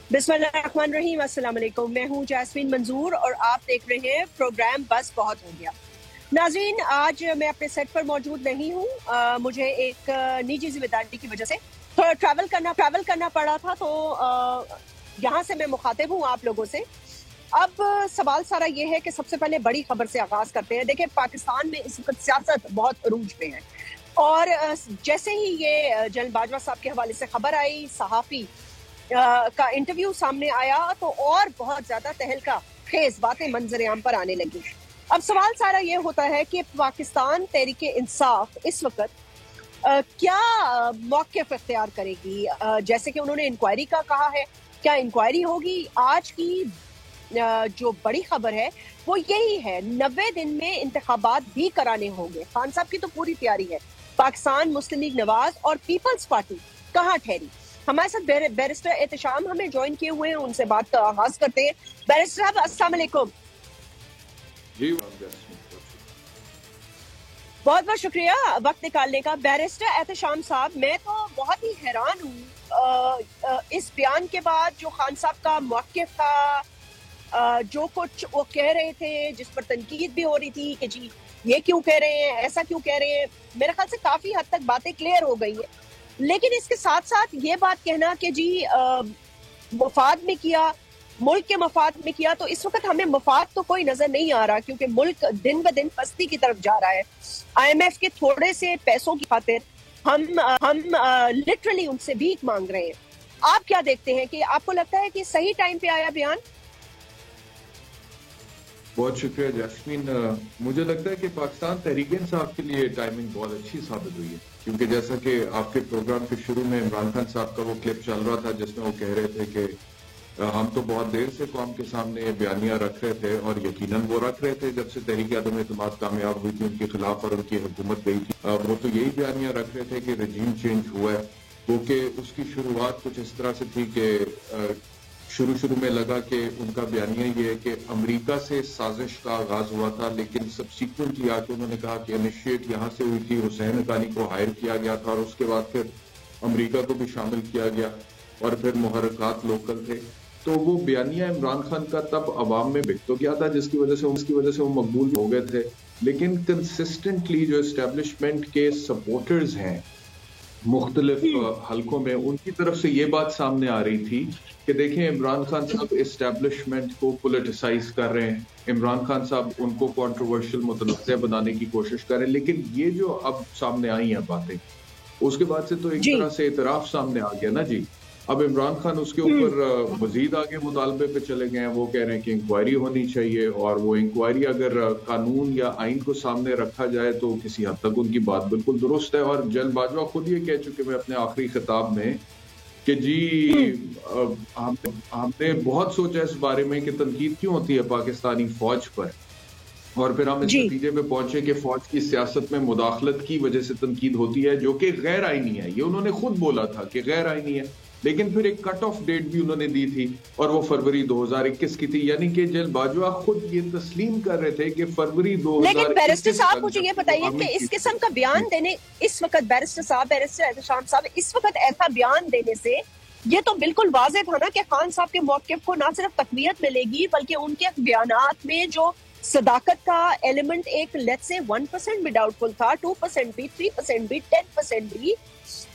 बिस्मिल्लाहिर्रहमानिर्रहीम। अस्सलाम वालेकुम। मैं हूँ जैस्मीन मंजूर और आप देख रहे हैं प्रोग्राम बस बहुत हो गया। नाज़रीन, आज मैं अपने सेट पर मौजूद नहीं हूँ। मुझे एक निजी जिम्मेदारी की वजह से थोड़ा ट्रैवल करना पड़ा था, तो यहाँ से मैं मुखातिब हूँ आप लोगों से। अब सवाल सारा ये है कि सबसे पहले बड़ी खबर से आगाज करते हैं। देखिए, पाकिस्तान में इस वक्त सियासत बहुत अरूज पे है और जैसे ही ये जनरल बाजवा साहब के हवाले से खबर आई, सहाफ़ी का इंटरव्यू सामने आया, तो और बहुत ज्यादा तहलका खेज बातें मंजर आम पर आने लगी। अब सवाल सारा ये होता है कि पाकिस्तान तहरीक इंसाफ इस वक्त क्या मौक़िफ़ इख्तियार करेगी। जैसे कि उन्होंने इंक्वायरी का कहा है, क्या इंक्वायरी होगी? आज की जो बड़ी खबर है वो यही है, 90 दिन में इंतखाबात भी कराने होंगे। खान साहब की तो पूरी तैयारी है। पाकिस्तान मुस्लिम लीग नवाज और पीपल्स पार्टी कहाँ ठहरी? हमारे साथ बैरिस्टर एहतशाम हमें ज्वाइन किए हुए हैं, उनसे बात का आगाज करते हैं। बैरिस्टर साहब, अस्सलाम वालेकुम। जी, बहुत बहुत शुक्रिया वक्त निकालने का। बैरिस्टर एहतशाम साहब, मैं तो बहुत ही हैरान हूँ इस बयान के बाद जो खान साहब का मौक़िफ़ था, जो कुछ वो कह रहे थे, जिस पर तनकीद भी हो रही थी कि जी ये क्यों कह रहे हैं, ऐसा क्यों कह रहे हैं। मेरे ख्याल से काफी हद तक बातें क्लियर हो गई है, लेकिन इसके साथ साथ ये बात कहना कि जी मफाद में किया, मुल्क के मफाद में किया, तो इस वक्त हमें मफाद तो कोई नजर नहीं आ रहा, क्योंकि मुल्क दिन ब दिन पस्ती की तरफ जा रहा है। IMF के थोड़े से पैसों की खातिर हम लिटरली उनसे भीख मांग रहे हैं। आप क्या देखते हैं कि आपको लगता है कि सही टाइम पे आया बयान? बहुत शुक्रिया जैस्मीन। मुझे लगता है कि पाकिस्तान तहरीक इंसाफ के लिए टाइमिंग बहुत अच्छी साबित हुई है, क्योंकि जैसा कि आपके प्रोग्राम के शुरू में इमरान खान साहब का वो क्लिप चल रहा था जिसमें वो कह रहे थे कि हम तो बहुत देर से कौम के सामने ये बयानियां रख रहे थे, और यकीनन वो रख रहे थे जब से तहरीक आदम एतमाद कामयाब हुई थी उनके खिलाफ और उनकी हुकूमत गई थी। वो तो यही बयानियां रख रहे थे कि रजीम चेंज हुआ है, क्योंकि उसकी शुरुआत कुछ इस तरह से थी कि शुरू में लगा कि उनका बयानिया ये है कि अमेरिका से साजिश का आगाज हुआ था, लेकिन सब्सिक्वेंटली आके उन्होंने कहा कि इनिशिएट यहाँ से हुई थी, हुसैन हक्कानी को हायर किया गया था और उसके बाद फिर अमेरिका को भी शामिल किया गया और फिर मुहर्रकात लोकल थे। तो वो बयानिया इमरान खान का तब अवाम में बिक तो गया था, जिसकी वजह से वो मकबूल हो गए थे। लेकिन कंसिस्टेंटली जो एस्टेब्लिशमेंट के सपोर्टर्स हैं मुख्तलिफ हलकों में, उनकी तरफ से ये बात सामने आ रही थी कि देखें, इमरान खान साहब एस्टेब्लिशमेंट को पोलिटिसाइज कर रहे हैं, इमरान खान साहब उनको कंट्रोवर्शियल मुतनज़्ज़ा बनाने की कोशिश कर रहे हैं। लेकिन ये जो अब सामने आई हैं बातें, उसके बाद से तो एक तरह से इतराफ सामने आ गया ना जी। अब इमरान खान उसके ऊपर मजीद आगे मुतालबे पे चले गए हैं। वो कह रहे हैं कि इंक्वायरी होनी चाहिए, और वो इंक्वायरी अगर कानून या आइन को सामने रखा जाए तो किसी हद तक उनकी बात बिल्कुल दुरुस्त है। और जनरल बाजवा खुद ये कह चुके हैं अपने आखिरी खिताब में कि जी हमने बहुत सोचा इस बारे में कि तनकीद क्यों होती है पाकिस्तानी फौज पर, और फिर हम इस नतीजे पे पहुंचे कि फौज की सियासत में मुदाखलत की वजह से तनकीद होती है, जो कि गैर आईनी है। ये उन्होंने खुद बोला था कि गैर आईनी है, लेकिन फिर एक कट ऑफ डेट भी उन्होंने दी थी और वो फरवरी 2021 की थी। यानी कि जनरल बाजवा खुद ये तस्लीम कर रहे थे कि फरवरी 2021। लेकिन बैरिस्टर साहब, मुझे ये बताइए कि इस किस्म का बयान देने इस वक्त बैरिस्टर एहतशाम साहब इस वक्त ऐसा बयान देने से ये तो बिल्कुल वाज़ेह था ना कि खान साहब के मौक़िफ़ को ना सिर्फ तक़वियत मिलेगी, बल्कि उनके बयानात में जो सदाकत का एलिमेंट एक लेट्स से 1% भी डाउटफुल था, 2% भी, 3% भी, 10% भी,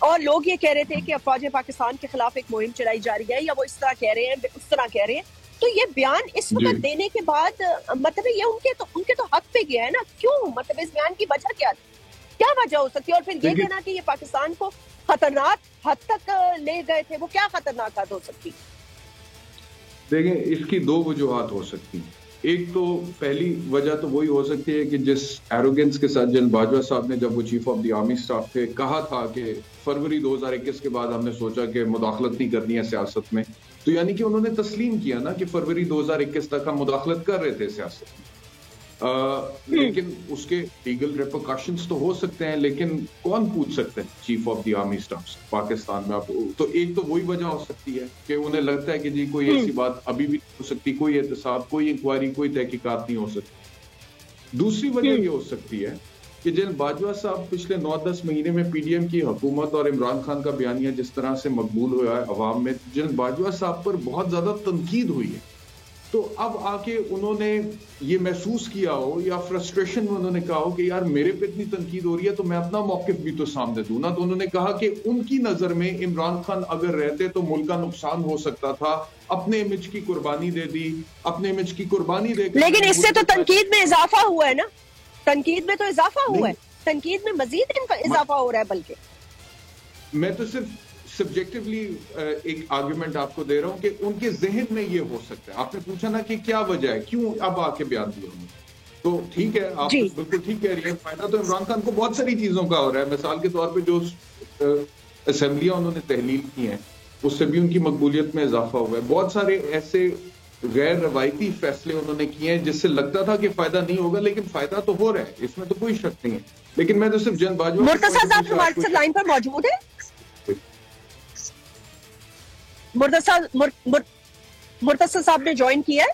और लोग ये कह रहे थे कि अफवाज पाकिस्तान के खिलाफ एक मुहिम चलाई जा रही है, या वो इस तरह कह रहे हैं, उस तरह कह रहे हैं। तो ये बयान इस वक्त देने के बाद मतलब ये उनके तो हक पे गया है ना। क्यों? मतलब इस बयान की वजह क्या वजह हो सकती है? और फिर ये कहना कि ये पाकिस्तान को खतरनाक हद तक ले गए थे, वो क्या खतरनाक हद हो सकती? देखें, इसकी दो वजूहात हो सकती हैं। एक तो पहली वजह तो वही हो सकती है कि जिस एरोगेंस के साथ जनरल बाजवा साहब ने, जब वो chief of the army staff थे, कहा था कि फरवरी 2021 के बाद हमने सोचा कि मुदाखलत नहीं करनी है सियासत में, तो यानी कि उन्होंने तस्लीम किया ना कि फरवरी 2021 तक हम मुदाखलत कर रहे थे सियासत में। लेकिन उसके लीगल रिपरकशंस तो हो सकते हैं, लेकिन कौन पूछ सकते हैं chief of the army staff Pakistan में? तो एक तो वही वजह हो सकती है कि उन्हें लगता है कि जी कोई ऐसी बात अभी भी हो सकती, कोई एहतसाब, कोई इंक्वायरी, कोई तहकीकात नहीं हो सकती। दूसरी वजह ये हो सकती है کہ جن باجوہ صاحب پچھلے 9-10 مہینے میں پی ڈی ایم کی حکومت اور عمران خان کا بیانیہ جس طرح سے مقبول ہوا ہے عوام میں، جن باجوہ صاحب پر بہت زیادہ تنقید ہوئی ہے، تو اب آ کے انہوں نے یہ محسوس کیا ہو یا فرسٹریشن میں انہوں نے کہا ہو کہ یار میرے پہ اتنی تنقید ہو رہی ہے تو میں اپنا موقف بھی تو سامنے دوں نا، تو انہوں نے کہا کہ ان کی نظر میں عمران خان اگر رہتے تو ملک کا نقصان ہو سکتا تھا، اپنے امیج کی قربانی دے دی، اپنے امیج کی قربانی دے کے، لیکن اس سے تو تنقید میں اضافہ ہوا ہے نا، تنقید میں تو اضافہ ہوا ہے، تنقید میں مزید اضافہ ہو رہا ہے، بلکہ میں تو صرف سبجیکٹولی ایک آرگومنٹ آپ کو دے رہا ہوں کہ ان کے ذہن میں یہ ہو سکتا ہے. آپ نے پوچھا نا کہ کیا وجہ ہے کیوں اب آ کے بیان دیا انہوں نے، تو ٹھیک ہے آپ بالکل ٹھیک کہہ رہی ہیں، فائدہ تو عمران خان کو بہت ساری چیزوں کا ہو رہا ہے. مثال کے طور پہ جو اسمبلیاں انہوں نے تحلیل کی ہیں اس سے بھی ان کی مقبولیت میں اضافہ ہوا ہے. بہت سارے ایسے غیر روایتی فیصلے انہوں نے کیے ہیں جس سے لگتا تھا کہ فائدہ نہیں ہوگا، لیکن فائدہ تو ہو رہا ہے، اس میں تو کوئی شک نہیں ہے. لیکن میں تو صرف جن باجوہ مرتضیٰ صاحب ہمارے ساتھ لائن پر موجود ہے. مرتضیٰ صاحب نے جوائن کیا ہے.